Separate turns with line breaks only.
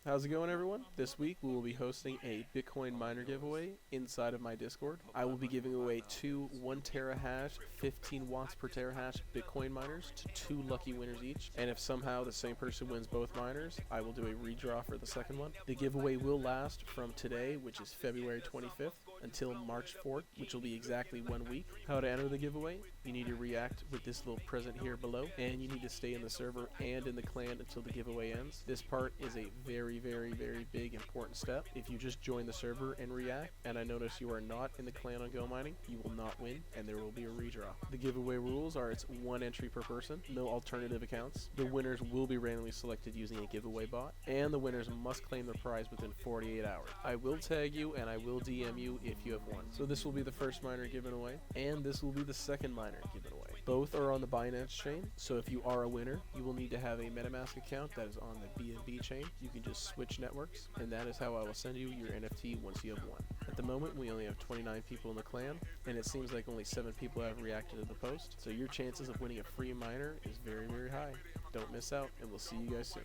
How's it going, everyone? This week we will be hosting a Bitcoin miner giveaway inside of my Discord. I will be giving away two 1 terahash, 15 watts per terahash Bitcoin miners to 2 lucky winners each. And if somehow the same person wins both miners, I will do a redraw for the second one. The giveaway will last from today, which is February 25th, until March 4th, which will be exactly 1 week. How to enter the giveaway? You need to react with this little present here below, and you need to stay in the server and in the clan until the giveaway ends. This part is a very big important step. If you just join the server and react, and I notice you are not in the clan on GoMining, you will not win, and there will be a redraw. The giveaway rules are it's 1 entry per person, no alternative accounts. The winners will be randomly selected using a giveaway bot, and the winners must claim their prize within 48 hours. I will tag you and I will DM you if you have won. So this will be the first miner given away, and this will be the second miner given away. Both are on the Binance chain, so if you are a winner, you will need to have a MetaMask account that is on the BNB chain. You can just switch networks, and that is how I will send you your NFT once you have won. At the moment, we only have 29 people in the clan, and it seems like only 7 people have reacted to the post, so your chances of winning a free miner is very high. Don't miss out, and we'll see you guys soon.